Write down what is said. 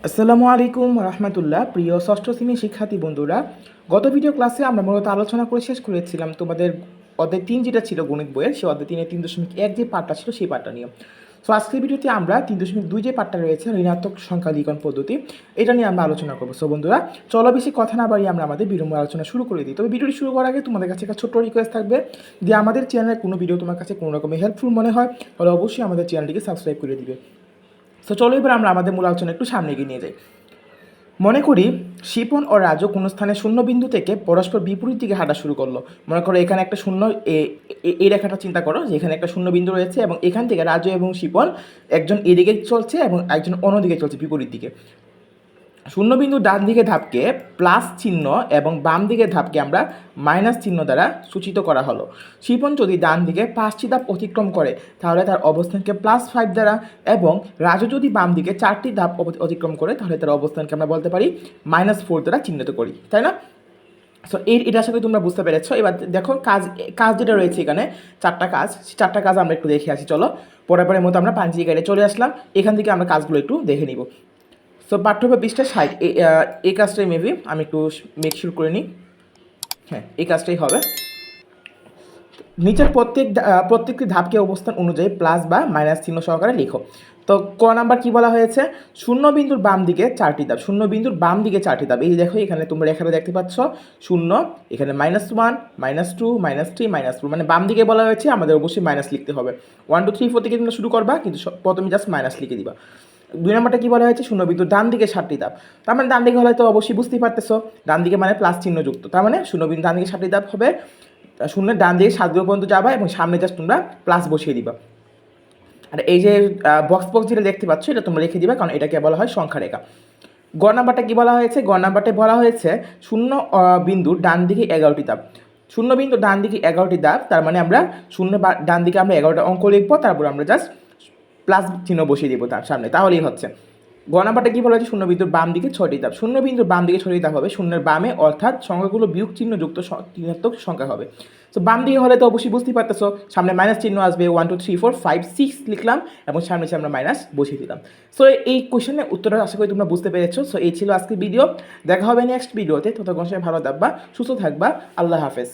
আসসালামু আলাইকুম রহমতুল্লাহ। প্রিয় ষষ্ঠ শ্রেণীর শিক্ষার্থী বন্ধুরা, গত ভিডিও ক্লাসে আমরা মূলত আলোচনা করে শেষ করেছিলাম তোমাদের অধ্যায় 3 যেটা ছিল গণিত বইয়ের, সেই অধ্যায় 3-এর 3.1 যে পার্টটা ছিল সেই পার্টটা নিয়ে। সো আজকের ভিডিওতে আমরা 3.2 যে পার্টটা রয়েছে ঋণাত্মক সংখ্যা লিখন পদ্ধতি, এটা নিয়ে আমরা আলোচনা করবো। সো বন্ধুরা, চলো বেশি কথা না বাড়িয়ে আমরা আমাদের বিলম্ব আলোচনা শুরু করে দিই। তবে ভিডিওটি শুরু করার আগে তোমাদের কাছে একটা ছোট্ট রিকোয়েস্ট থাকবে যে আমাদের চ্যানেলের কোনো ভিডিও তোমার কাছে কোনো রকমের হেল্পফুল মনে হয় তাহলে অবশ্যই আমাদের চ্যানেলটিকে সাবস্ক্রাইব করে দিবে। সো চলো এবার আমরা আমাদের মূল আলোচনা একটু সামনে এগিয়ে নিয়ে যাই। মনে করি শিপন ও রাজু কোনো স্থানে শূন্য বিন্দু থেকে পরস্পর বিপরীত দিকে হাঁটা শুরু করলো। মনে করো এখানে একটা শূন্য, এই রেখাটা চিন্তা করো যে এখানে একটা শূন্য বিন্দু রয়েছে এবং এখান থেকে রাজু এবং শিপন একজন এদিকে চলছে এবং একজন অন্যদিকে চলছে, বিপরীত দিকে। শূন্যবিন্দু ডান দিকে ধাপকে প্লাস চিহ্ন এবং বাম দিকে ধাপকে আমরা মাইনাস চিহ্ন দ্বারা সূচিত করা হলো। শিপন যদি ডান দিকে 5টি ধাপ অতিক্রম করে তাহলে তার অবস্থানকে +5 দ্বারা, এবং রাজু যদি বাম দিকে 4টি ধাপ অতিক্রম করে তাহলে তার অবস্থানকে আমরা বলতে পারি -4 দ্বারা চিহ্নিত করি, তাই না? সো এটা আশা করি তোমরা বুঝতে পেরেছো। এবার দেখো কাজ যেটা রয়েছে এখানে, 4টা কাজ, 4টা কাজ আমরা একটু দেখে আসি। চলো পরের মতো আমরা পাঞ্জি গাইডে চলে আসলাম, এখান থেকে আমরা কাজগুলো একটু দেখে নিব। সো পাঠ্যবই পৃষ্ঠা 60, এই কাজটাই মেবি আমি একটু মেক শিওর করে নিই। হ্যাঁ, এই কাজটাই হবে। নিচের প্রত্যেকটি ধাপকে অবস্থান অনুযায়ী প্লাস বা মাইনাস চিহ্ন সহকারে লিখো। তো ক নাম্বার কি বলা হয়েছে? শূন্য বিন্দুর বাম দিকে 4টি ধাপ, শূন্য বিন্দুর বাম দিকে 4টি ধাপ। এই দেখো এখানে তোমরা রেখাটা দেখতে পাচ্ছ, শূন্য, এখানে -1, -2, -3, -4, মানে বাম দিকে বলা হয়েছে, আমাদের অবশ্যই মাইনাস লিখতে হবে। 1 2 3 4 থেকে তোমরা শুরু করবা, কিন্তু প্রথমে জাস্ট মাইনাস লিখে দিবা। 2 নম্বরটা কী বলা হয়েছে? শূন্য বিন্দু ডান দিকে 7টি ধাপ। তার মানে ডান দিকে হলে তো অবশ্যই বুঝতেই পারতেছো, ডান দিকে মানে প্লাস চিহ্ন যুক্ত, তার মানে শূন্য বিন্দু ডান দিকে 7টি ধাপ হবে। শূন্যের ডান দিকে 7 পর্যন্ত যাবা এবং সামনে জাস্ট তোমরা প্লাস বসিয়ে দিবা। আর এই যে বক্স যেটা দেখতে পাচ্ছ এটা তোমরা লিখে দিবা, কারণ এটাকে বলা হয় সংখ্যা রেখা। গ নাম্বারটা কী বলা হয়েছে? গ নাম্বারটায় বলা হয়েছে শূন্য বিন্দুর ডান দিকে 11টি ধাপ। শূন্য বিন্দু ডান দিকে 11টি ধাপ, তার মানে আমরা শূন্য ডান দিকে আমরা 11টা অঙ্ক লিখবো, তারপর আমরা জাস্ট প্লাস চিহ্ন বসিয়ে দিব তার সামনে, তাহলেই হচ্ছে। গ নাম্বারটা কী বলা হয়েছে? শূন্য বিন্দুর বাম দিকে 6টি ধাপ। শূন্য বিন্দুর বাম দিকে 6টি ধাপ হবে শূন্যের বামে, অর্থাৎ সংখ্যাগুলো বিয়োগ চিহ্ন যুক্ত ঋণাত্মক সংখ্যা হবে। তো বাম দিকে হলে তো অবশ্যই বুঝতেই পারতেছো, সামনে মাইনাস চিহ্ন আসবে। 1 2 3 4 5 6 লিখলাম এবং সামনে আমরা মাইনাস বসিয়ে দিলাম। সো এই কোশ্চেনের উত্তরটা আশা করি তোমরা বুঝতে পেরেছো। সো এই ছিল আজকের ভিডিও, দেখা হবে নেক্সট ভিডিওতে। ততক্ষণ সবাই ভালো থাকবা, সুস্থ থাকবা, আল্লাহ হাফেজ।